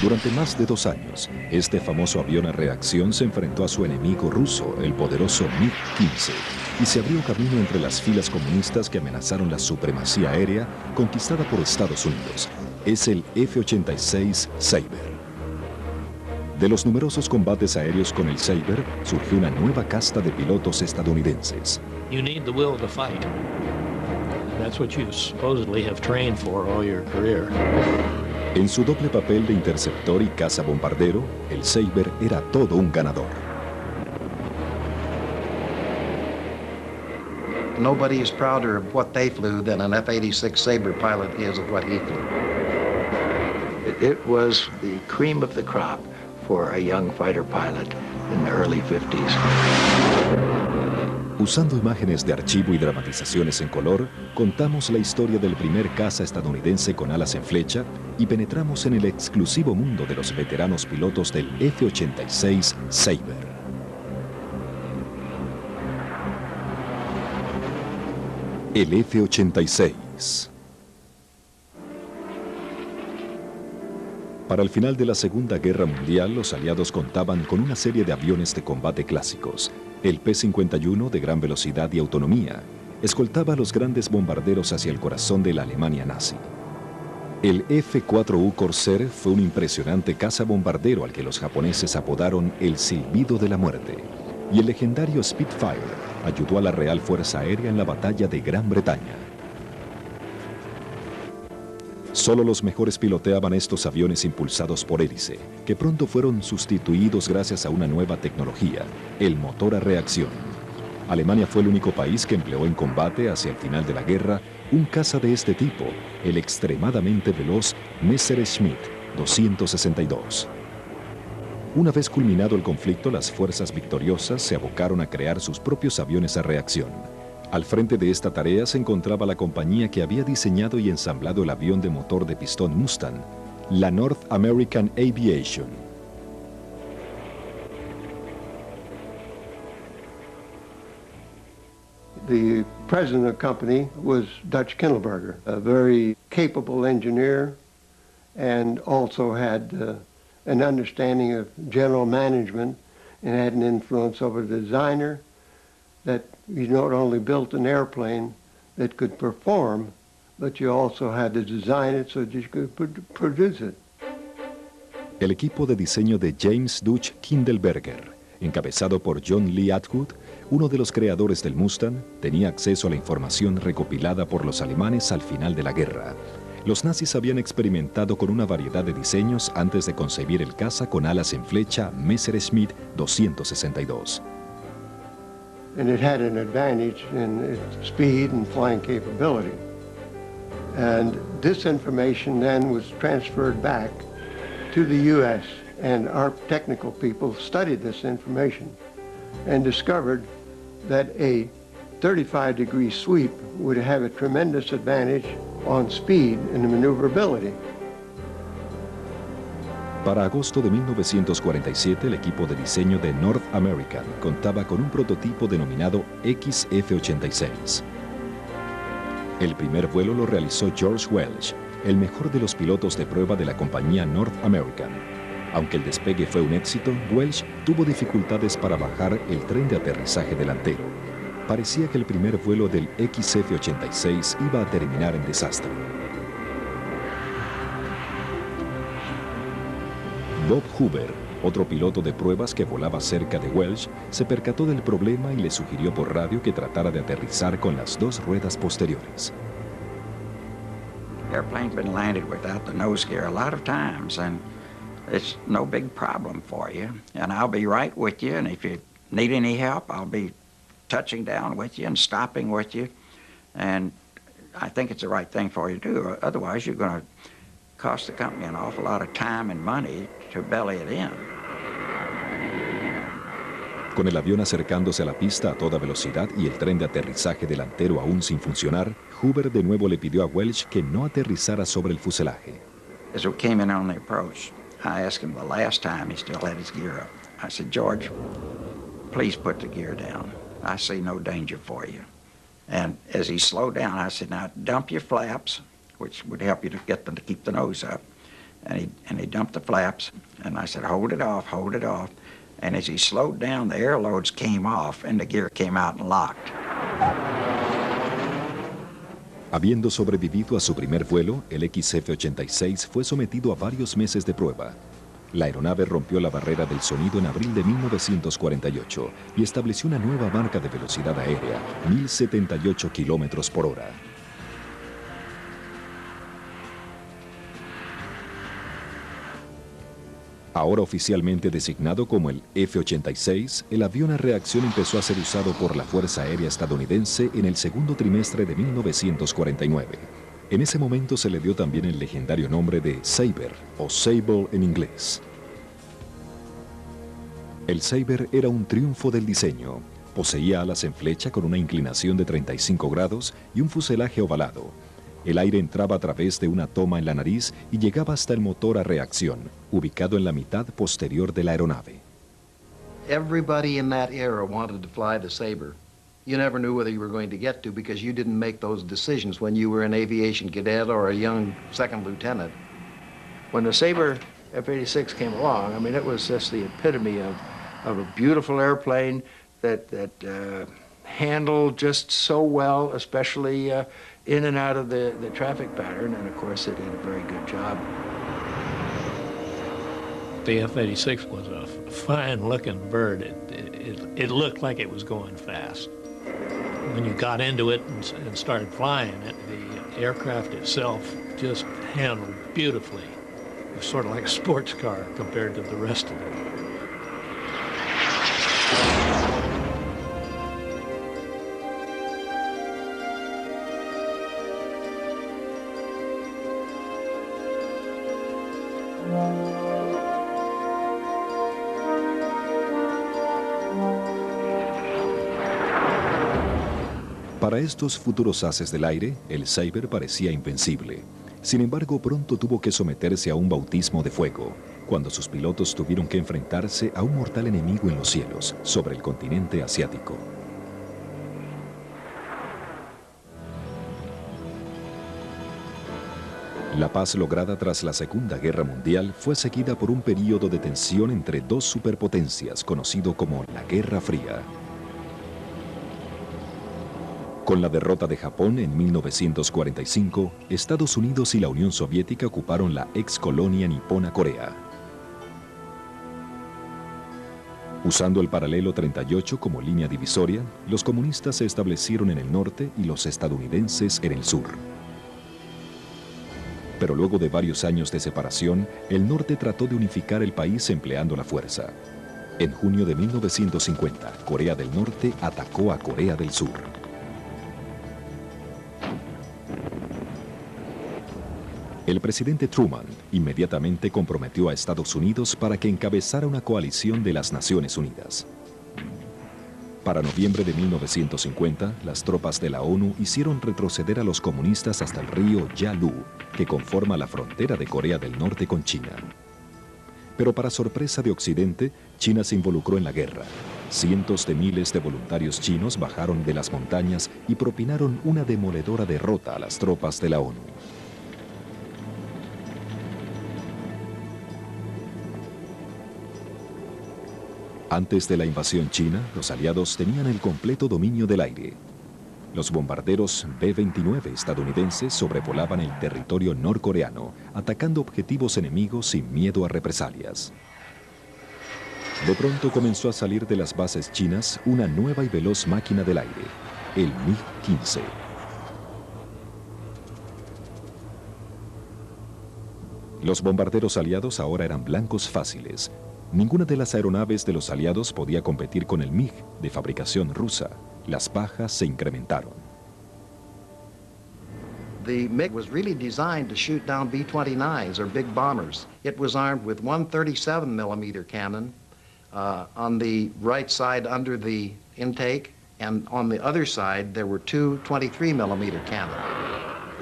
Durante más de 2 años, este famoso avión a reacción se enfrentó a su enemigo ruso, el poderoso MiG-15, y se abrió camino entre las filas comunistas que amenazaron la supremacía aérea conquistada por Estados Unidos. Es el F-86 Sabre. De los numerosos combates aéreos con el Sabre, surgió una nueva casta de pilotos estadounidenses. You need the will to fight. That's what you supposedly have trained for all your career. En su doble papel de interceptor y cazabombardero, el Sabre era todo un ganador. Nobody is prouder of what they flew than an F-86 Sabre pilot is of what he flew. It was the cream of the crop for a young fighter pilot in the early 50s. Usando imágenes de archivo y dramatizaciones en color, contamos la historia del primer caza estadounidense con alas en flecha y penetramos en el exclusivo mundo de los veteranos pilotos del F-86 Sabre. El F-86. Para el final de la Segunda Guerra Mundial, los aliados contaban con una serie de aviones de combate clásicos. El P-51, de gran velocidad y autonomía, escoltaba a los grandes bombarderos hacia el corazón de la Alemania nazi. El F-4U Corsair fue un impresionante cazabombardero al que los japoneses apodaron el silbido de la muerte. Y el legendario Spitfire ayudó a la Real Fuerza Aérea en la batalla de Gran Bretaña. Solo los mejores piloteaban estos aviones impulsados por hélice, que pronto fueron sustituidos gracias a una nueva tecnología, el motor a reacción. Alemania fue el único país que empleó en combate hacia el final de la guerra un caza de este tipo, el extremadamente veloz Messerschmitt 262. Una vez culminado el conflicto, las fuerzas victoriosas se abocaron a crear sus propios aviones a reacción. Al frente de esta tarea se encontraba la compañía que había diseñado y ensamblado el avión de motor de pistón Mustang, la North American Aviation. The president of the company was Dutch Kindleberger, a very capable engineer, and also had an understanding of general management and had an influence over the designer, that you not only built an airplane that could perform, but you also had to design it so that you could produce it. El equipo de diseño de James Dutch Kindleberger, encabezado por John Lee Atwood, uno de los creadores del Mustang, tenía acceso a la información recopilada por los alemanes al final de la guerra. Los nazis habían experimentado con una variedad de diseños antes de concebir el caza con alas en flecha Messerschmitt 262. And it had an advantage in its speed and flying capability. And this information then was transferred back to the U.S., and our technical people studied this information and discovered that a 35-degree sweep would have a tremendous advantage on speed and maneuverability. Para agosto de 1947, el equipo de diseño de North American contaba con un prototipo denominado XF-86. El primer vuelo lo realizó George Welch, el mejor de los pilotos de prueba de la compañía North American. Aunque el despegue fue un éxito, Welch tuvo dificultades para bajar el tren de aterrizaje delantero. Parecía que el primer vuelo del XF-86 iba a terminar en desastre. Bob Hoover, otro piloto de pruebas que volaba cerca de Welch, se percató del problema y le sugirió por radio que tratara de aterrizar con las dos ruedas posteriores. The airplane's been landed without the nose gear a lot of times, and it's no big problem for you. And I'll be right with you, and if you need any help, I'll be touching down with you and stopping with you. And I think it's the right thing for you to do. Otherwise, you're going to cost the company an awful lot of time and money to belly it in. Con el avión acercándose a la pista a toda velocidad y el tren de aterrizaje delantero aún sin funcionar, Hoover de nuevo le pidió a Welch que no aterrizara sobre el fuselaje. As we came in on the approach, I asked him the last time he still had his gear up. I said, George, please put the gear down. I see no danger for you. And as he slowed down, I said, now dump your flaps, which would help you to get them to keep the nose up, and he dumped the flaps, and I said, hold it off, hold it off. And as he slowed down, the air loads came off, and the gear came out and locked. Habiendo sobrevivido a su primer vuelo, el XF-86 fue sometido a varios meses de prueba. La aeronave rompió la barrera del sonido en abril de 1948 y estableció una nueva marca de velocidad aérea, 1078 kilómetros por hora. Ahora oficialmente designado como el F-86, el avión a reacción empezó a ser usado por la Fuerza Aérea estadounidense en el segundo trimestre de 1949. En ese momento se le dio también el legendario nombre de Sabre, o Sable en inglés. El Sabre era un triunfo del diseño. Poseía alas en flecha con una inclinación de 35 grados y un fuselaje ovalado. El aire entraba a través de una toma en la nariz y llegaba hasta el motor a reacción, ubicado en la mitad posterior de la aeronave. Everybody in that era wanted to fly the Sabre. You never knew whether you were going to get to because you didn't make those decisions when you were an aviation cadet or a young second lieutenant. When the Sabre F-86 came along, I mean, it was just the epitome of a beautiful airplane that handled just so well, especially in and out of the traffic pattern, and of course it did a very good job. The F-86 was a fine-looking bird. It looked like it was going fast. When you got into it and started flying it, the aircraft itself just handled beautifully. It was sort of like a sports car compared to the rest of it. Para estos futuros haces del aire, el Sabre parecía invencible. Sin embargo, pronto tuvo que someterse a un bautismo de fuego, cuando sus pilotos tuvieron que enfrentarse a un mortal enemigo en los cielos, sobre el continente asiático. La paz lograda tras la Segunda Guerra Mundial fue seguida por un período de tensión entre dos superpotencias conocido como la Guerra Fría. Con la derrota de Japón en 1945, Estados Unidos y la Unión Soviética ocuparon la ex colonia nipona Corea. Usando el paralelo 38 como línea divisoria, los comunistas se establecieron en el norte y los estadounidenses en el sur. Pero luego de varios años de separación, el norte trató de unificar el país empleando la fuerza. En junio de 1950, Corea del Norte atacó a Corea del Sur. El presidente Truman inmediatamente comprometió a Estados Unidos para que encabezara una coalición de las Naciones Unidas. Para noviembre de 1950, las tropas de la ONU hicieron retroceder a los comunistas hasta el río Yalu, que conforma la frontera de Corea del Norte con China. Pero para sorpresa de Occidente, China se involucró en la guerra. Cientos de miles de voluntarios chinos bajaron de las montañas y propinaron una demoledora derrota a las tropas de la ONU. Antes de la invasión china, los aliados tenían el completo dominio del aire. Los bombarderos B-29 estadounidenses sobrevolaban el territorio norcoreano, atacando objetivos enemigos sin miedo a represalias. De pronto comenzó a salir de las bases chinas una nueva y veloz máquina del aire, el MiG-15. Los bombarderos aliados ahora eran blancos fáciles. Ninguna de las aeronaves de los aliados podía competir con el MiG, de fabricación rusa. Las bajas se incrementaron. The MiG was really designed to shoot down B-29s, or big bombers. It was armed with one 37mm cannon on the right side under the intake, and on the other side there were two 23mm cannons.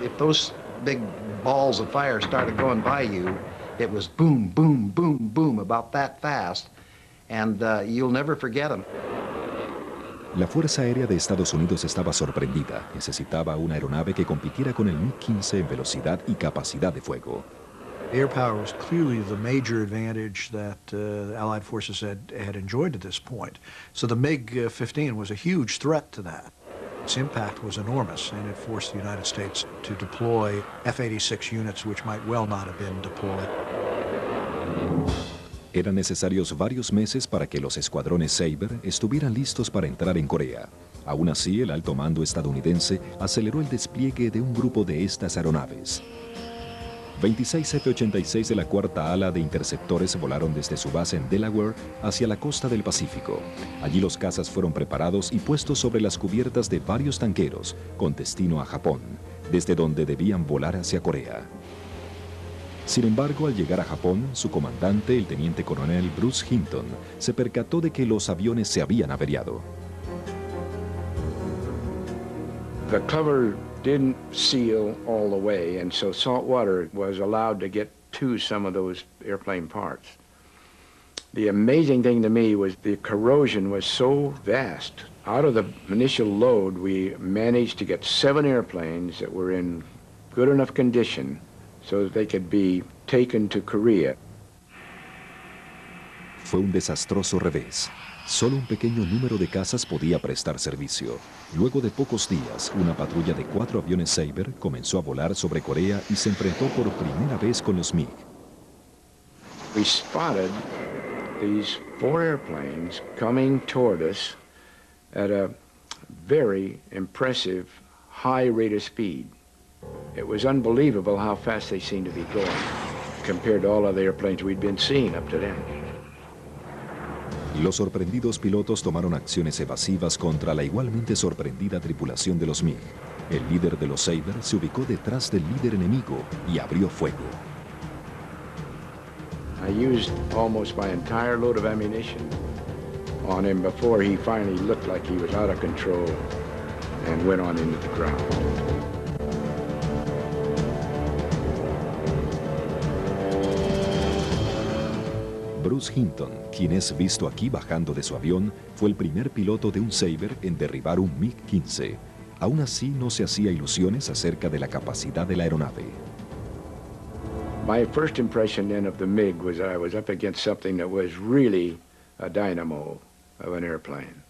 If those big balls of fire started going by you, it was boom, boom, boom, boom, about that fast, and you'll never forget them. La Fuerza Aérea de Estados Unidos estaba sorprendida. Necesitaba una aeronave que compitiera con el MiG-15 en velocidad y capacidad de fuego. Air power was clearly the major advantage that the Allied forces had enjoyed to this point. So the MiG-15 was a huge threat to that. Its impact was enormous, and it forced the United States to deploy F-86 units which might well not have been deployed. Eran necesarios varios meses para que los escuadrones Sabre estuvieran listos para entrar en Corea. Aún así, el alto mando estadounidense aceleró el despliegue de un grupo de estas aeronaves. 26 F-86 de la cuarta ala de interceptores volaron desde su base en Delaware hacia la costa del Pacífico. Allí los cazas fueron preparados y puestos sobre las cubiertas de varios tanqueros, con destino a Japón, desde donde debían volar hacia Corea. Sin embargo, al llegar a Japón, su comandante, el teniente coronel Bruce Hinton, se percató de que los aviones se habían averiado. The cover didn't seal all the way, and so salt water was allowed to get to some of those airplane parts. The amazing thing to me was the corrosion was so vast. Out of the initial load, we managed to get 7 airplanes that were in good enough condition so that they could be taken to Korea. Fue un desastroso revés. Solo un pequeño número de cazas podía prestar servicio. Luego de pocos días, una patrulla de 4 aviones Sabre comenzó a volar sobre Corea y se enfrentó por primera vez con los MiG. We spotted these 4 airplanes coming toward us at a very impressive high rate of speed. It was unbelievable how fast they seemed to be going compared to all other airplanes we'd been seeing up to then. Los sorprendidos pilotos tomaron acciones evasivas contra la igualmente sorprendida tripulación de los MiG. El líder de los Sabre se ubicó detrás del líder enemigo y abrió fuego. I used almost my entire load of ammunition on him before he finally looked like he was out of control and went on into the ground. Bruce Hinton, quien es visto aquí bajando de su avión, fue el primer piloto de un Sabre en derribar un MiG-15. Aún así, no se hacía ilusiones acerca de la capacidad de la aeronave. My first impression then of the MiG was that I was up against something that was really a dynamo of an airplane.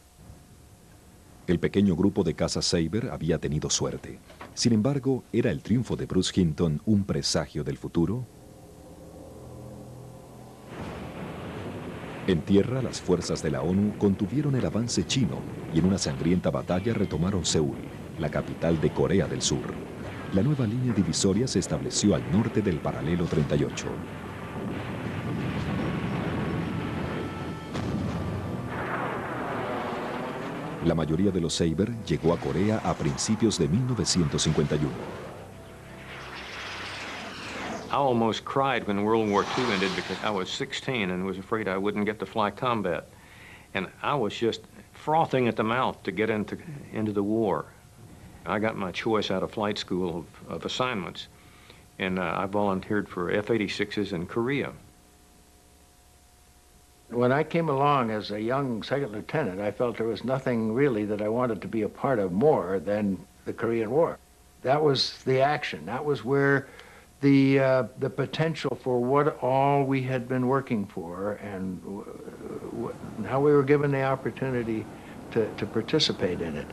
El pequeño grupo de cazas Sabre había tenido suerte. Sin embargo, ¿era el triunfo de Bruce Hinton un presagio del futuro? En tierra, las fuerzas de la ONU contuvieron el avance chino y en una sangrienta batalla retomaron Seúl, la capital de Corea del Sur. La nueva línea divisoria se estableció al norte del paralelo 38. La mayoría de los Sabre llegó a Corea a principios de 1951. I almost cried when World War II ended because I was 16 and was afraid I wouldn't get to fly combat. And I was just frothing at the mouth to get into the war. I got my choice out of flight school of assignments, and I volunteered for F-86s in Korea. When I came along as a young second lieutenant, I felt there was nothing really that I wanted to be a part of more than the Korean War. That was the action. That was where the potential for what all we had been working for and how we were given the opportunity to participate in it.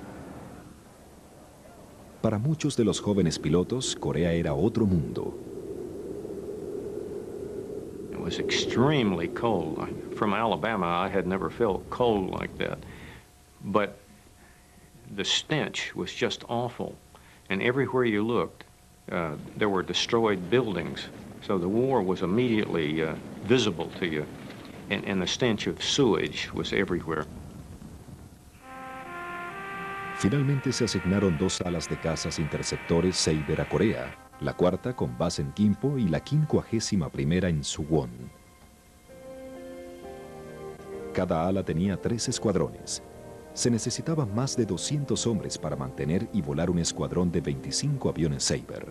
Para muchos de los jóvenes pilotos, Corea era otro mundo. It was extremely cold. From Alabama, I had never felt cold like that. But the stench was just awful. And everywhere you looked, there were destroyed buildings. So the war was immediately visible to you. And the stench of sewage was everywhere. Finalmente se asignaron 2 alas de cazas interceptores Sabre a Corea, la cuarta con base en Gimpo y la 51ª en Suwon. Cada ala tenía 3 escuadrones. Se necesitaban más de 200 hombres para mantener y volar un escuadrón de 25 aviones Sabre.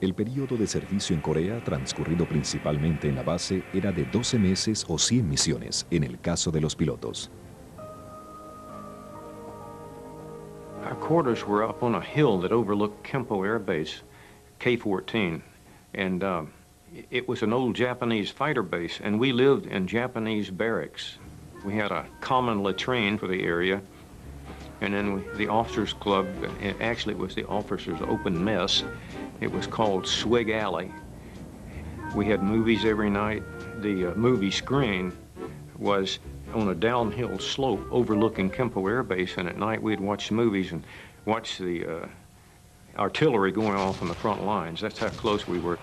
El periodo de servicio en Corea, transcurrido principalmente en la base, era de 12 meses o 100 misiones, en el caso de los pilotos. Our quarters were up on a hill that overlooked Kempo Air Base, K-14, and It was an old Japanese fighter base, and we lived in Japanese barracks. We had a common latrine for the area, and then the officers' club, actually it was the officers' open mess. It was called Swig Alley. We had movies every night. The movie screen was on a downhill slope overlooking Kempo Air Base, and at night we'd watch movies and watch the artillery going off on the front lines. That's how close we were.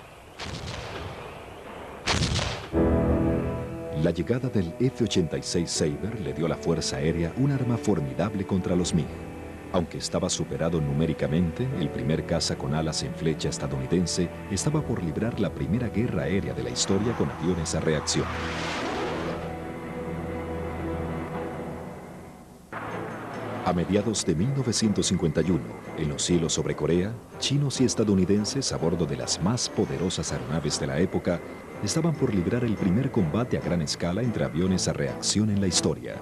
La llegada del F-86 Sabre le dio a la Fuerza Aérea un arma formidable contra los MiG. Aunque estaba superado numéricamente, el primer caza con alas en flecha estadounidense estaba por librar la primera guerra aérea de la historia con aviones a reacción. A mediados de 1951, en los cielos sobre Corea, chinos y estadounidenses a bordo de las más poderosas aeronaves de la época estaban por librar el primer combate a gran escala entre aviones a reacción en la historia.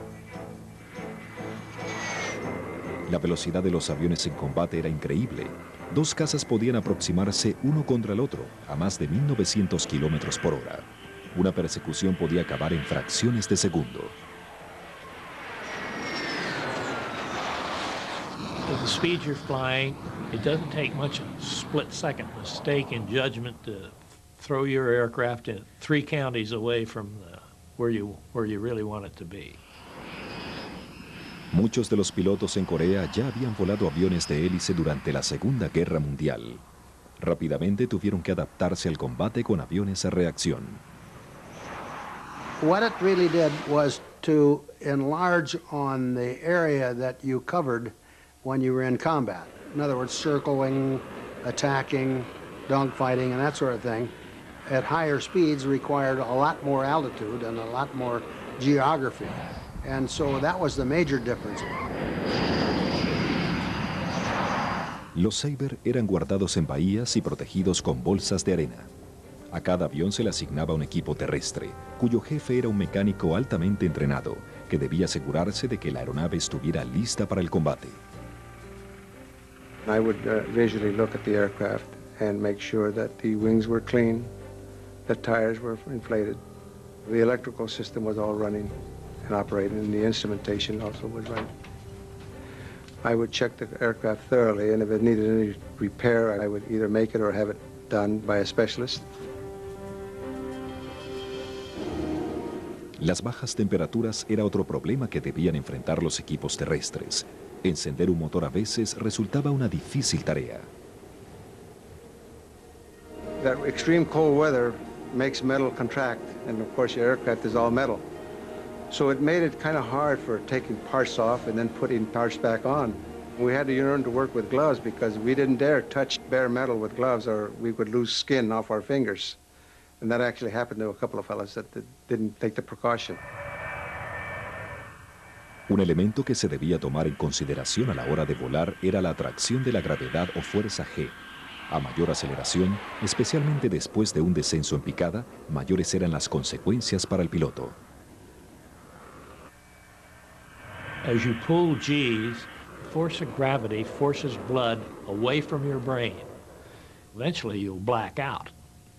La velocidad de los aviones en combate era increíble. Dos cazas podían aproximarse uno contra el otro a más de 1900 kilómetros por hora. Una persecución podía acabar en fracciones de segundo. At the speed you're flying, it doesn't take much of a split-second mistake in judgment to throw your aircraft in 3 counties away from where you really want it to be. Muchos de los pilotos en Corea ya habían volado aviones de hélice durante la Segunda Guerra Mundial. Rápidamente tuvieron que adaptarse al combate con aviones a reacción. What it really did was to enlarge on the area that you covered when you were in combat. In other words, circling, attacking, dogfighting, and that sort of thing. At higher speeds required a lot more altitude and a lot more geography. And so that was the major difference. Los Sabre eran guardados en bahías y protegidos con bolsas de arena. A cada avión se le asignaba un equipo terrestre, cuyo jefe era un mecánico altamente entrenado, que debía asegurarse de que la aeronave estuviera lista para el combate. I would visually look at the aircraft and make sure that the wings were clean, the tires were inflated, the electrical system was all running and operating, and the instrumentation also was running. I would check the aircraft thoroughly, and if it needed any repair, I would either make it or have it done by a specialist. Las bajas temperaturas era otro problema que debían enfrentar los equipos terrestres. Encender un motor a veces resultaba una difícil tarea. That extreme cold weather makes metal contract, and of course your aircraft is all metal. So it made it kind of hard for taking parts off and then putting parts back on. We had to learn to work with gloves because we didn't dare touch bare metal with gloves or we would lose skin off our fingers. And that actually happened to a couple of fellas that didn't take the precaution. Un elemento que se debía tomar en consideración a la hora de volar era la atracción de la gravedad o fuerza G. A mayor aceleración, especialmente después de un descenso en picada, mayores eran las consecuencias para el piloto. As you pull G's, the force of gravity forces blood away from your brain. Eventually you'll black out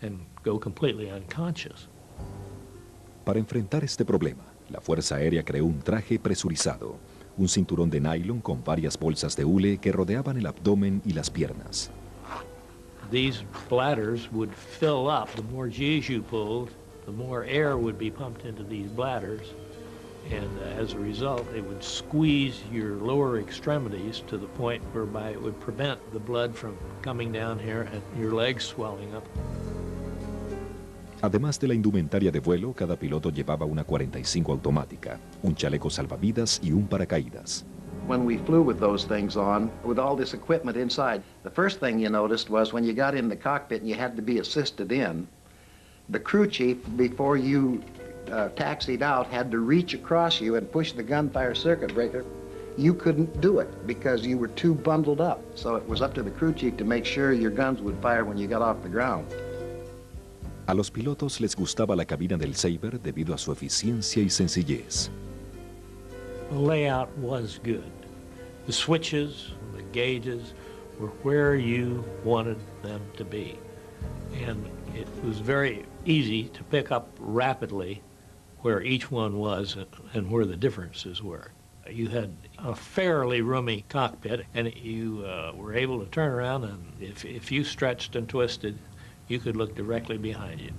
and go completely unconscious. Para enfrentar este problema, la Fuerza Aérea creó un traje presurizado, un cinturón de nylon con varias bolsas de hule que rodeaban el abdomen y las piernas. These bladders would fill up. The more G's you pulled, the more air would be pumped into these bladders. And as a result, it would squeeze your lower extremities to the point whereby it would prevent the blood from coming down here and your legs swelling up. Además de la indumentaria de vuelo, cada piloto llevaba una 45 automática, un chaleco salvavidas y un paracaídas. When we flew with those things on, with all this equipment inside, the first thing you noticed was when you got in the cockpit and you had to be assisted in, the crew chief, before you taxied out, had to reach across you and push the gunfire circuit breaker. You couldn't do it because you were too bundled up. So it was up to the crew chief to make sure your guns would fire when you got off the ground. A los pilotos les gustaba la cabina del Sabre debido a su eficiencia y sencillez. The layout was good. The switches, the gauges were where you wanted them to be. And It was very easy to pick up rapidly where each one was and where the differences were. You had a fairly roomy cockpit, and you were able to turn around, and if you stretched and twisted, you could look directly behind you.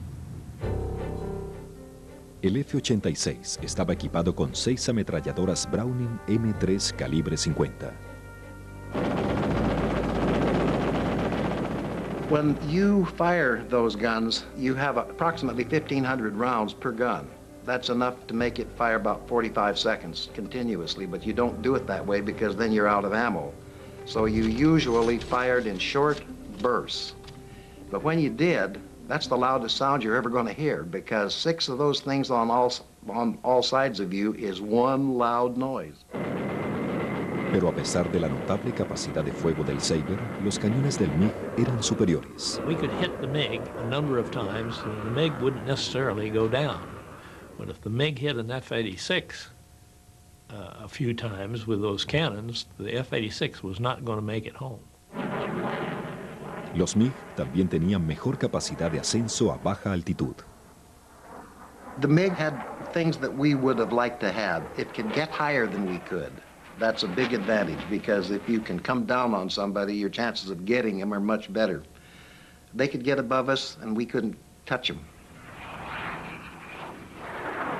El F-86 estaba equipado con 6 ametralladoras Browning M3 calibre 50. When you fire those guns, you have approximately 1,500 rounds per gun. That's enough to make it fire about 45 seconds continuously, but you don't do it that way because then you're out of ammo. So you usually fired in short bursts. But when you did, that's the loudest sound you're ever going to hear, because 6 of those things on all sides of you is one loud noise. Pero a pesar de la notable capacidad de fuego del Sabre, los cañones del MiG eran superiores. We could hit the MiG a number of times, and the MiG wouldn't necessarily go down. But if the MiG hit an F-86 a few times with those cannons, the F-86 was not going to make it home. Los MiG también tenían mejor capacidad de ascenso a baja altitud. The MiG had things that we would have liked to have. It could get higher than we could. That's a big advantage, because if you can come down on somebody, your chances of getting them are much better. They could get above us, and we couldn't touch them.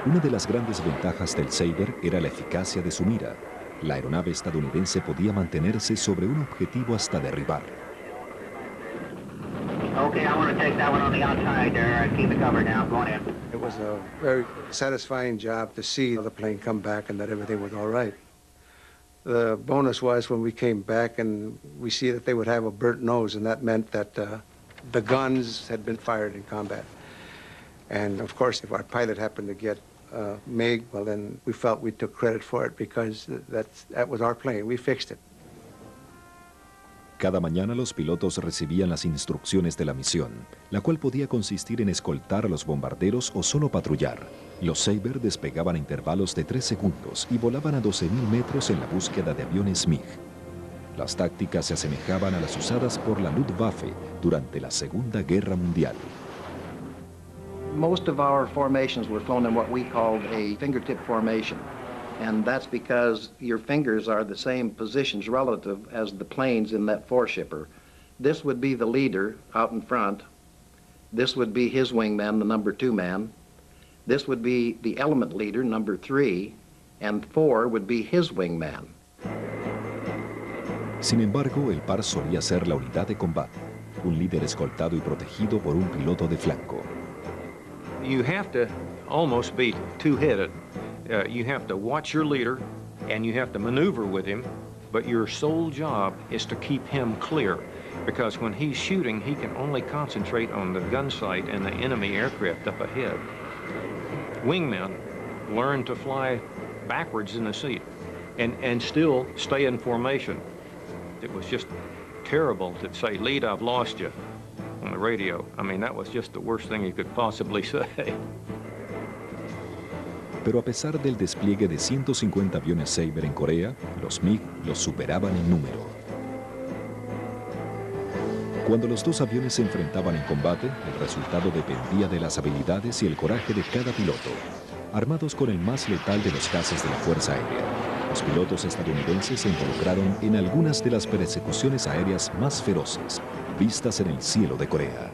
Una de las grandes ventajas del Sabre era la eficacia de su mira. La aeronave estadounidense podía mantenerse sobre un objetivo hasta derribar. Okay, I want to take that one on the outside there. Keep it covered now. Go on in. It was a very satisfying job to see the plane come back and that everything was all right. The bonus was when we came back and we see that they would have a burnt nose, and that meant that the guns had been fired in combat. And of course, if our pilot happened to get MiG, well then we felt we took credit for it, because that was our plane. We fixed it. Cada mañana los pilotos recibían las instrucciones de la misión, la cual podía consistir en escoltar a los bombarderos o solo patrullar. Los Sabre despegaban a intervalos de 3 segundos y volaban a 12.000 metros en la búsqueda de aviones MiG. Las tácticas se asemejaban a las usadas por la Luftwaffe durante la Segunda Guerra Mundial. Most of our formations were flown in what we called a fingertip formation. And that's because your fingers are the same positions relative as the planes in that four-shipper. This would be the leader out in front. This would be his wingman, the number 2 man. This would be the element leader, number 3. And 4 would be his wingman. Sin embargo, el par solía ser la unidad de combate, un líder escoltado y protegido por un piloto de flanco. You have to almost be two-headed. You have to watch your leader, and you have to maneuver with him, but your sole job is to keep him clear, because when he's shooting, he can only concentrate on the gun sight and the enemy aircraft up ahead. Wingmen learn to fly backwards in the seat and still stay in formation. It was just terrible to say, "Lead, I've lost you," on the radio. I mean, that was just the worst thing you could possibly say. Pero a pesar del despliegue de 150 aviones Sabre en Corea, los MiG los superaban en número. Cuando los dos aviones se enfrentaban en combate, el resultado dependía de las habilidades y el coraje de cada piloto. Armados con el más letal de los gases de la Fuerza Aérea, los pilotos estadounidenses se involucraron en algunas de las persecuciones aéreas más feroces vistas en el cielo de Corea.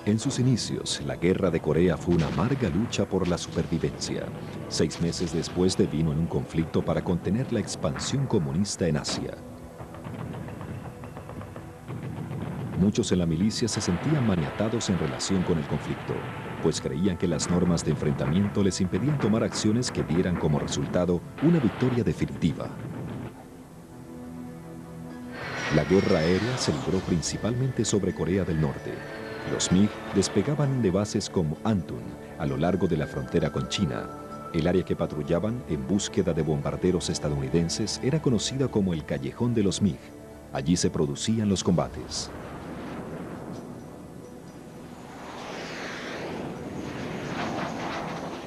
En sus inicios, la Guerra de Corea fue una amarga lucha por la supervivencia. 6 meses después devino en un conflicto para contener la expansión comunista en Asia. Muchos en la milicia se sentían maniatados en relación con el conflicto, pues creían que las normas de enfrentamiento les impedían tomar acciones que dieran como resultado una victoria definitiva. La guerra aérea se libró principalmente sobre Corea del Norte. Los MiG despegaban de bases como Antun, a lo largo de la frontera con China. El área que patrullaban en búsqueda de bombarderos estadounidenses era conocida como el Callejón de los MiG. Allí se producían los combates.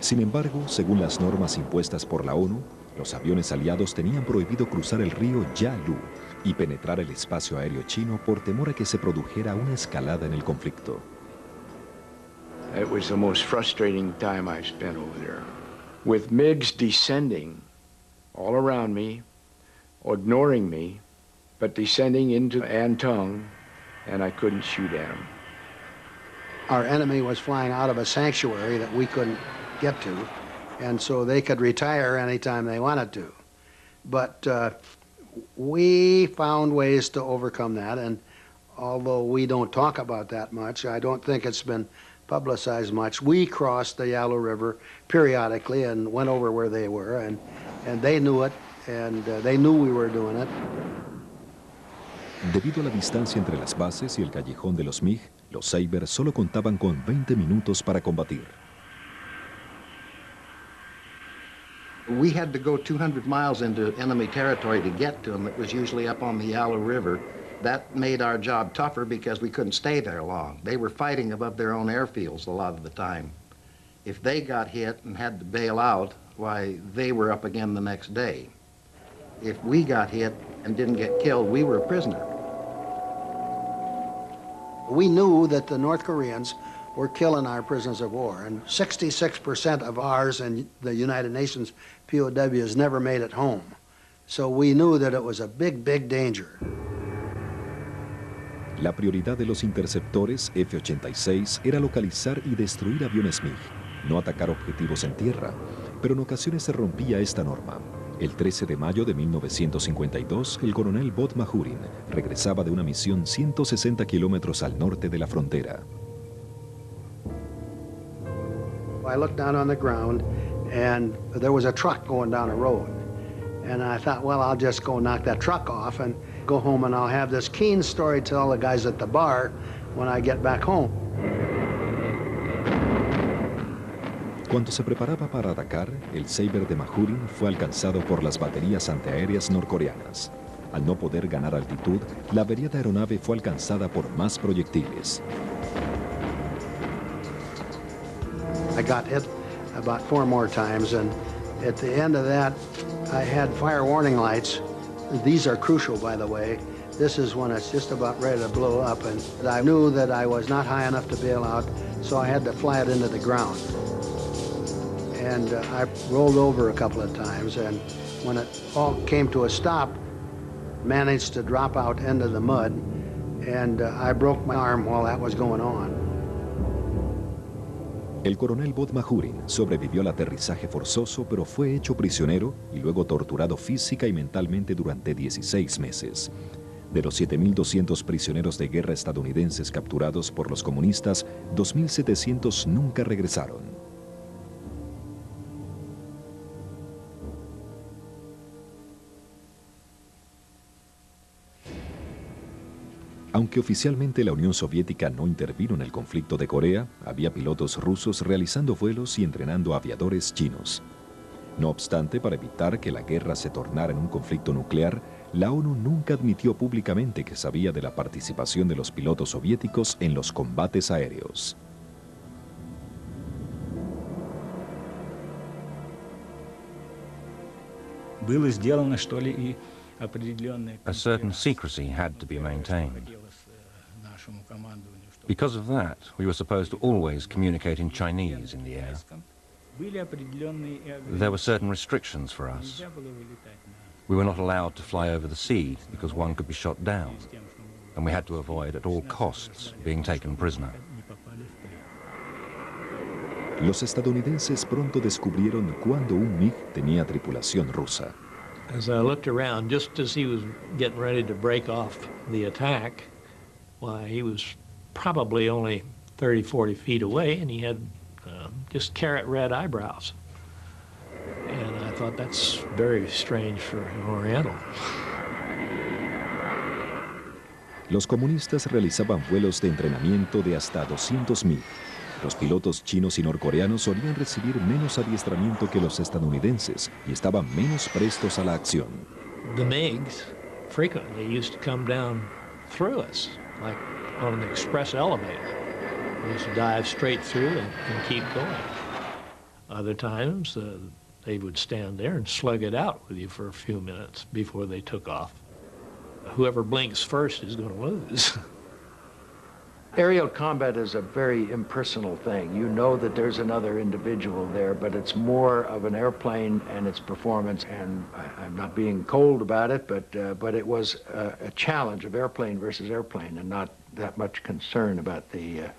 Sin embargo, según las normas impuestas por la ONU, los aviones aliados tenían prohibido cruzar el río Yalu, y penetrar el espacio aéreo chino por temor a que se produjera una escalada en el conflicto. It was the most frustrating time I've spent over there. With MiGs descending all around me, ignoring me, but descending into Antung, and I couldn't shoot at them. Our enemy was flying out of a sanctuary that we couldn't get to, and so they could retire anytime they wanted to. But we found ways to overcome that, and although we don't talk about that much, I don't think it's been publicized much. We crossed the Yalu River periodically and went over where they were, and they knew it, and they knew we were doing it. Debido a la distancia entre las bases y el callejón de los MiG, los Sabre solo contaban con 20 minutos para combatir. We had to go 200 miles into enemy territory to get to them. It was usually up on the Yalu River. That made our job tougher because we couldn't stay there long. They were fighting above their own airfields a lot of the time. If they got hit and had to bail out, why, they were up again the next day. If we got hit and didn't get killed, we were a prisoner. We knew that the North Koreans were killing our prisoners of war, and 66% of ours and the United Nations POWs never made it home. So we knew that it was a big, big danger. La prioridad de los interceptores F-86 era localizar y destruir aviones MiG, no atacar objetivos en tierra, pero en ocasiones se rompía esta norma. El 13 de mayo de 1952, el coronel Bob Mahurin regresaba de una misión 160 kilómetros al norte de la frontera. I looked down on the ground, and there was a truck going down a road. And I thought, well, I'll just go knock that truck off and go home, and I'll have this keen story to tell the guys at the bar when I get back home. Cuando se preparaba para atacar, el Sabre de Mahurin fue alcanzado por las baterías antiaéreas norcoreanas. Al no poder ganar altitud, la averiada aeronave fue alcanzada por más proyectiles. I got hit about 4 more times, and at the end of that, I had fire warning lights. These are crucial, by the way. This is when it's just about ready to blow up, and I knew that I was not high enough to bail out, so I had to fly it into the ground. And I rolled over a couple of times, and when it all came to a stop, managed to drop out into the mud, and I broke my arm while that was going on. El coronel Bob Mahurin sobrevivió al aterrizaje forzoso, pero fue hecho prisionero y luego torturado física y mentalmente durante 16 meses. De los 7.200 prisioneros de guerra estadounidenses capturados por los comunistas, 2.700 nunca regresaron. Aunque oficialmente la Unión Soviética no intervino en el conflicto de Corea, había pilotos rusos realizando vuelos y entrenando aviadores chinos. No obstante, para evitar que la guerra se tornara en un conflicto nuclear, la ONU nunca admitió públicamente que sabía de la participación de los pilotos soviéticos en los combates aéreos. A certain secrecy had to be maintained. Because of that, we were supposed to always communicate in Chinese in the air. There were certain restrictions for us. We were not allowed to fly over the sea because one could be shot down, and we had to avoid at all costs being taken prisoner. Los estadounidenses pronto descubrieron cuándo un MiG tenía tripulación rusa. As I looked around, just as he was getting ready to break off the attack, why, he was probably only 30, 40 feet away, and he had just carrot red eyebrows. And I thought, that's very strange for an Oriental. Los comunistas realizaban vuelos de entrenamiento de hasta 200 MiG. Los pilotos chinos y norcoreanos solían recibir menos adiestramiento que los estadounidenses y estaban menos prestos a la acción. The MiGs frequently used to come down through us, like on an express elevator. They used to dive straight through and keep going. Other times, they would stand there and slug it out with you for a few minutes before they took off. whoever blinks first is going to lose. Aerial combat is a very impersonal thing. You know that there's another individual there, but it's more of an airplane and its performance. And I'm not being cold about it, but it was a challenge of airplane versus airplane, and not that much concern about the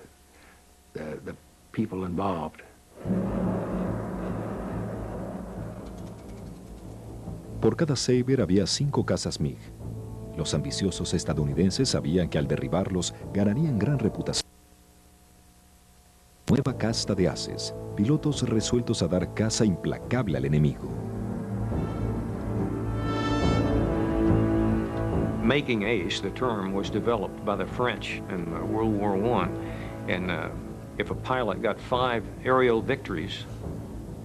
people involved. Por cada Sabre había 5 cazas MiG. Los ambiciosos estadounidenses sabían que al derribarlos ganarían gran reputación. Nueva casta de ases, pilotos resueltos a dar caza implacable al enemigo. Making ace, the term, was developed by the French in World War I. And if a pilot got 5 aerial victories,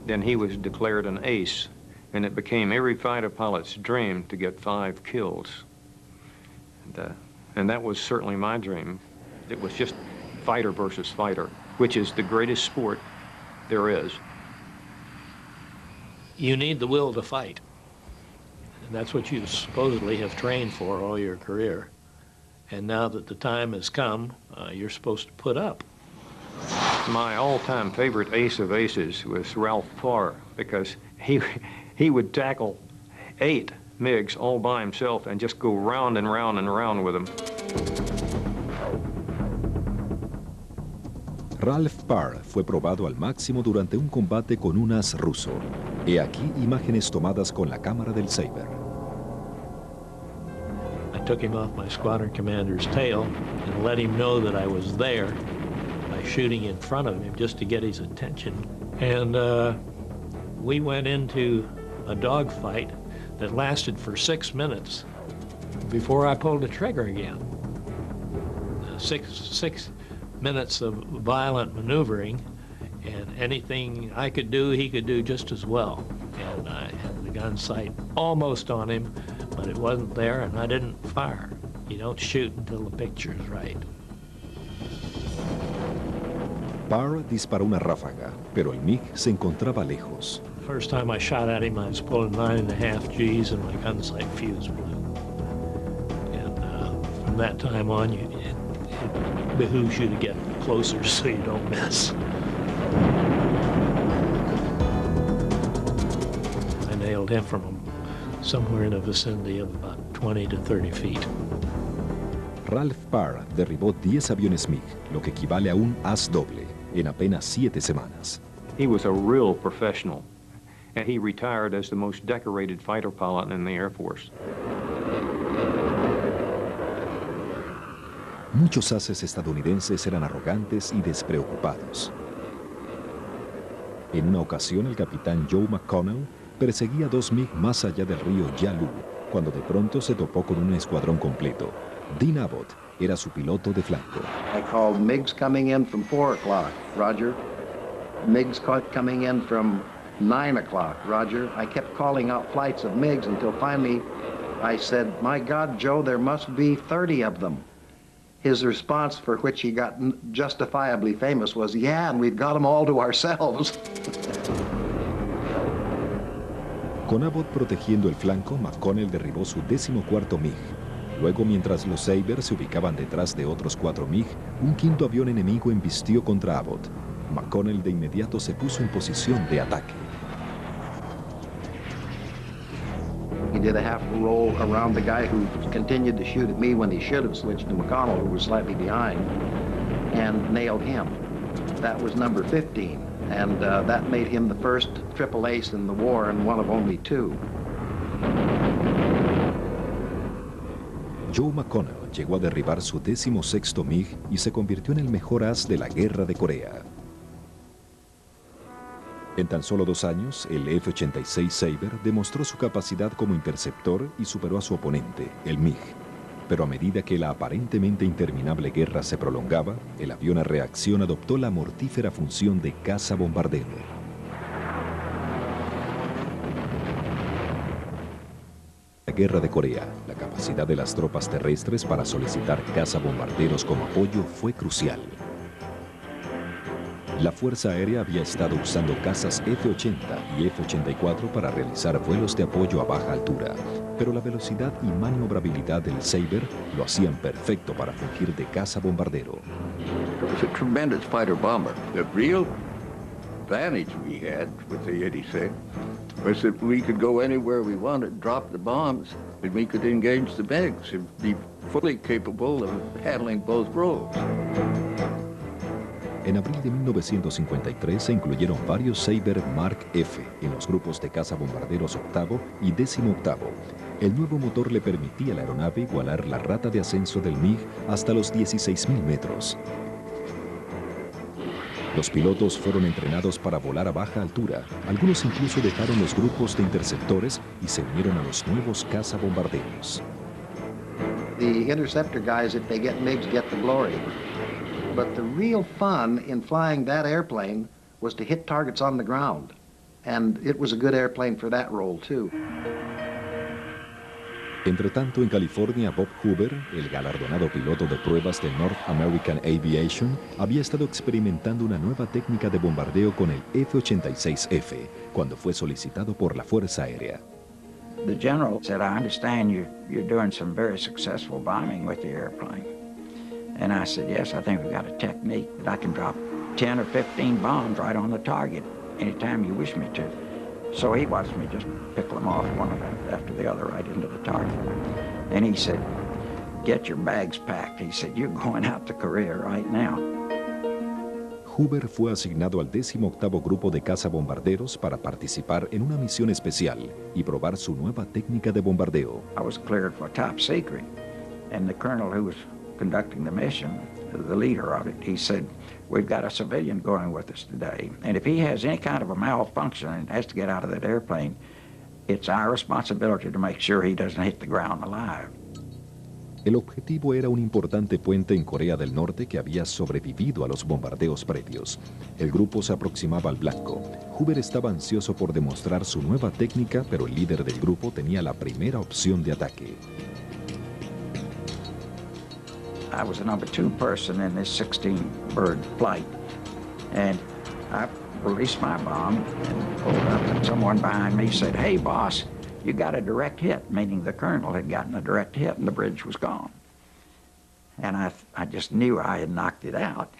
then he was declared an ace. And it became every fighter pilot's dream to get 5 kills. And that was certainly my dream. It was just fighter versus fighter, which is the greatest sport there is. You need the will to fight. And that's what you supposedly have trained for all your career. And now that the time has come, you're supposed to put up. My all-time favorite ace of aces was Ralph Parr, because he would tackle 8 MiGs all by himself and just go round and round and round with them. Ralph Parr fue probado al máximo durante un combate con un as ruso. He aquí imágenes tomadas con la cámara del Sabre. I took him off my squadron commander's tail and let him know that I was there by shooting in front of him just to get his attention. And we went into a dogfight that lasted for 6 minutes before I pulled the trigger again. 6 minutes of violent maneuvering, and anything I could do, he could do just as well. And I had the gun sight almost on him, but it wasn't there, and I didn't fire. You don't shoot until the picture's right. Parr disparó una ráfaga, pero el MiG se encontraba lejos. First time I shot at him, I was pulling 9.5 Gs and my gun sight fuse blew. And from that time on, it behooves you to get closer so you don't miss. I nailed him from somewhere in the vicinity of about 20 to 30 feet. Ralph Parr derribó 10 aviones MiG, lo que equivale a un as doble, en apenas 7 semanas. He was a real professional, and he retired as the most decorated fighter pilot in the Air Force. Muchos ases estadounidenses eran arrogantes y despreocupados. En una ocasión, el capitán Joe McConnell perseguía 2 MiG más allá del río Yalu, cuando de pronto se topó con un escuadrón completo. Dean Abbott era su piloto de flanco. I called MiGs coming in from 4 o'clock, Roger. MiGs coming in from 9 o'clock, Roger. I kept calling out flights of MiGs until finally I said, "My God, Joe, there must be 30 of them." His response, for which he got justifiably famous, was, "Yeah, and we've got them all to ourselves." Con Abbott protegiendo el flanco, McConnell derribó su 14º MiG. Luego, mientras los Sabres se ubicaban detrás de otros 4 MiG, un 5º avión enemigo embistió contra Abbott. McConnell de inmediato se puso en posición de ataque. He did a half roll around the guy who continued to shoot at me when he should have switched to McConnell, who was slightly behind, and nailed him. That was number 15, and that made him the first triple ace in the war and one of only 2. Joe McConnell llegó a derribar su 16º MiG y se convirtió en el mejor as de la Guerra de Corea. En tan solo 2 años, el F-86 Sabre demostró su capacidad como interceptor y superó a su oponente, el MiG. Pero a medida que la aparentemente interminable guerra se prolongaba, el avión a reacción adoptó la mortífera función de caza-bombardero. La Guerra de Corea, la capacidad de las tropas terrestres para solicitar caza-bombarderos como apoyo fue crucial. La Fuerza Aérea había estado usando cazas F-80 y F-84 para realizar vuelos de apoyo a baja altura, pero la velocidad y maniobrabilidad del Sabre lo hacían perfecto para fungir de caza bombardero. It was a tremendous fighter bomber. The real advantage we had with the 86 was that we could go anywhere we wanted, drop the bombs, and we could engage the MiGs and be fully capable of handling both roles. En abril de 1953 se incluyeron varios Sabre Mark F en los grupos de caza bombarderos octavo y 18º. El nuevo motor le permitía a la aeronave igualar la rata de ascenso del MiG hasta los 16.000 metros. Los pilotos fueron entrenados para volar a baja altura. Algunos incluso dejaron los grupos de interceptores y se unieron a los nuevos cazabombarderos. The interceptor guys, if they get MiGs, get the glory. But the real fun in flying that airplane was to hit targets on the ground. And it was a good airplane for that role, too. Entre tanto, en California, Bob Hoover, el galardonado piloto de pruebas de North American Aviation, había estado experimentando una nueva técnica de bombardeo con el F-86F, cuando fue solicitado por la Fuerza Aérea. The general said, I understand you're doing some very successful bombing with the airplane. And I said, yes, I think we've got a technique that I can drop 10 or 15 bombs right on the target anytime you wish me to. So he watched me just pick them off one after the other right into the target. And he said, get your bags packed. He said, you're going out to Korea right now. Hoover fue asignado al 18º Grupo de Cazabombarderos para participar en una misión especial y probar su nueva técnica de bombardeo. I was cleared for top secret, and the colonel who was conducting the mission, the leader of it, he said, we've got a civilian going with us today, and if he has any kind of a malfunction and has to get out of that airplane, it's our responsibility to make sure he doesn't hit the ground alive. El objetivo era un importante puente en Corea del Norte que había sobrevivido a los bombardeos previos. El grupo se aproximaba al blanco. Hoover estaba ansioso por demostrar su nueva técnica, pero el líder del grupo tenía la primera opción de ataque. I was the number 2 person in this 16-bird flight, and I released my bomb and pulled up, and someone behind me said, hey, boss, you got a direct hit, meaning the colonel had gotten a direct hit and the bridge was gone. And I just knew I had knocked it out.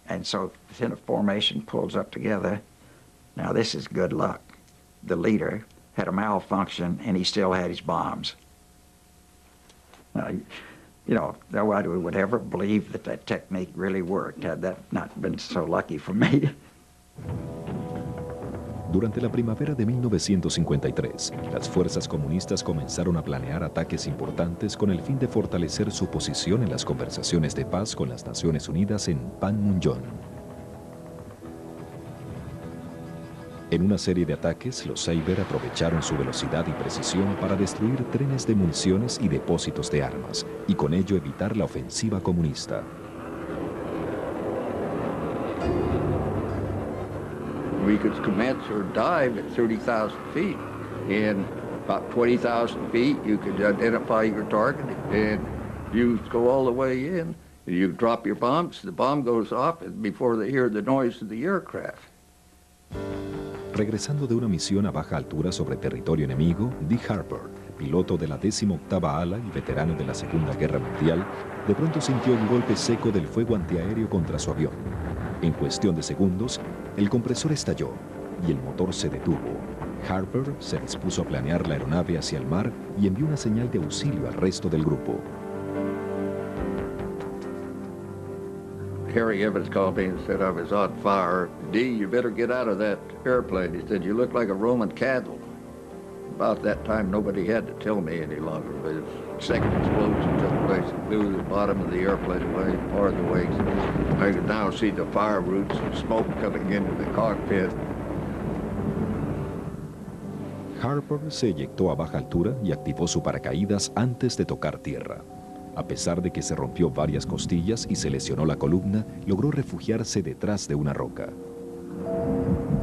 And so then a formation pulls up together. Now this is good luck. The leader had a malfunction and he still had his bombs. Now, you know, nobody would ever believe that that technique really worked had that not been so lucky for me. Durante la primavera de 1953, las fuerzas comunistas comenzaron a planear ataques importantes con el fin de fortalecer su posición en las conversaciones de paz con las Naciones Unidas en Panmunjom. En una serie de ataques, los Sabre aprovecharon su velocidad y precisión para destruir trenes de municiones y depósitos de armas, y con ello evitar la ofensiva comunista. We could commence or dive at 30,000 feet. In about 20,000 feet, you could identify your target, and you go all the way in. You drop your bombs, the bomb goes off before they hear the noise of the aircraft. Regresando de una misión a baja altura sobre territorio enemigo, Dick Harper, piloto de la 18ª ala y veterano de la Segunda Guerra Mundial, de pronto sintió un golpe seco del fuego antiaéreo contra su avión. En cuestión de segundos, el compresor estalló y el motor se detuvo. Harper se dispuso a planear la aeronave hacia el mar y envió una señal de auxilio al resto del grupo. Harry Evans called me and said I was on fire. D, you better get out of that airplane. He said, you look like a Roman candle. About that time, nobody had to tell me any longer, but the second explosion took place and blew the bottom of the airplane away, part of the wings. I could now see the fire roots and smoke coming into the cockpit. Harper se eyectó a baja altura y activó su paracaídas antes de tocar tierra. A pesar de que se rompió varias costillas y se lesionó la columna, logró refugiarse detrás de una roca.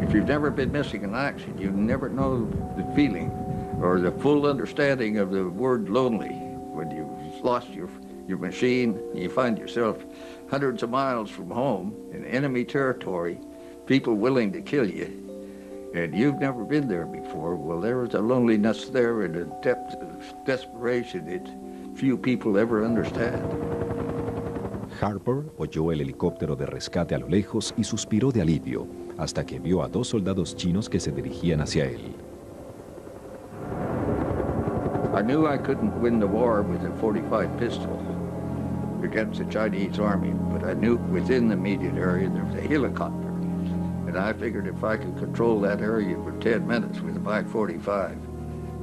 If you've never been missing in action, you never know the feeling or the full understanding of the word lonely. When you've lost your machine, you find yourself hundreds of miles from home in enemy territory, people willing to kill you, and you've never been there before. Well, there was a loneliness there and a depth of desperation that few people ever understand. Harper oyó el helicóptero de rescate a lo lejos y suspiró de alivio hasta que vio a 2 soldados chinos que se dirigían hacia él. I knew I couldn't win the war with a .45 pistol against the Chinese army, but I knew within the immediate area there was a helicopter. And I figured if I could control that area for 10 minutes with a Mach 45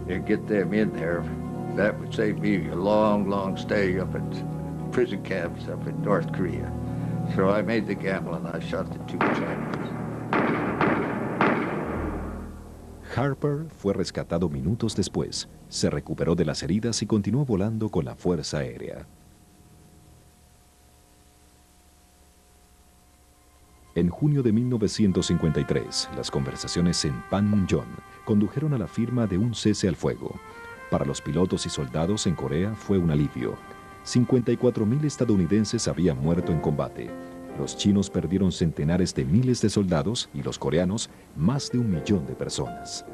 and get them in there, that would save me a long, long stay up at prison camps up in North Korea. So I made the gamble and I shot the 2 Chinese. Harper fue rescatado minutos después, se recuperó de las heridas y continuó volando con la Fuerza Aérea. En junio de 1953, las conversaciones en Panmunjom condujeron a la firma de un cese al fuego. Para los pilotos y soldados en Corea fue un alivio. 54.000 estadounidenses habían muerto en combate. Los chinos perdieron centenares de miles de soldados y los coreanos más de 1 millón de personas.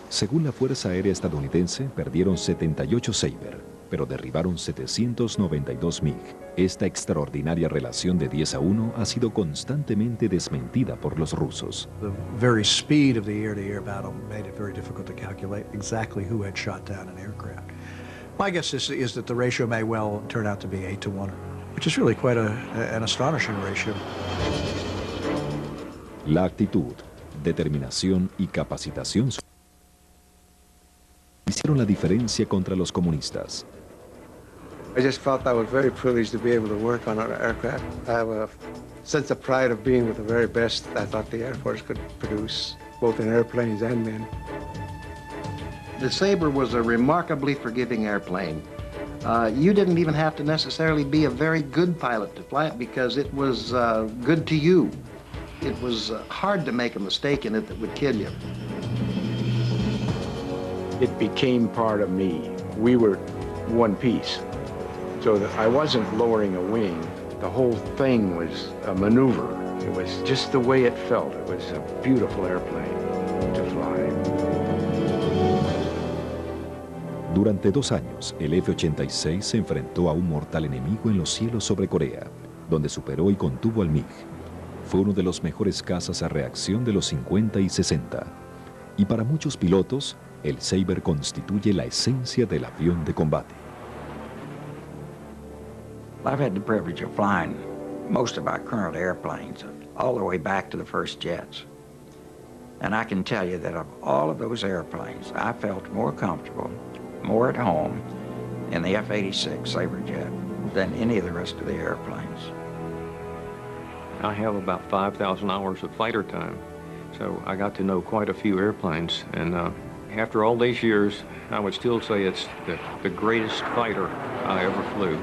Según la Fuerza Aérea estadounidense, perdieron 78 Sabre, pero derribaron 792 MiG. Esta extraordinaria relación de 10-1 ha sido constantemente desmentida por los rusos. The very speed of the air-to-air battle made it very difficult to calculate exactly who had shot down an aircraft. My guess is that the ratio may well turn out to be 8-1, which is really quite an astonishing ratio. La actitud, determinación y capacitación hicieron la diferencia contra los comunistas. I just felt I was very privileged to be able to work on our aircraft. I have a sense of pride of being with the very best I thought the Air Force could produce, both in airplanes and men. The Sabre was a remarkably forgiving airplane. You didn't even have to necessarily be a very good pilot to fly it because it was good to you. It was hard to make a mistake in it that would kill you. It became part of me. We were one piece. So that I wasn't lowering a wing. The whole thing was a maneuver. It was just the way it felt. It was a beautiful airplane to fly. Durante 2 años, el F-86 se enfrentó a un mortal enemigo en los cielos sobre Corea, donde superó y contuvo al MiG. Fue uno de los mejores cazas a reacción de los 50 y 60. Y para muchos pilotos, el Sabre constituye la esencia del avión de combate. I've had the privilege of flying most of our current airplanes all the way back to the first jets. And I can tell you that of all of those airplanes, I felt more comfortable, more at home in the F-86 Sabre jet than any of the rest of the airplanes. I have about 5,000 hours of fighter time, so I got to know quite a few airplanes. And after all these years, I would still say it's the greatest fighter I ever flew.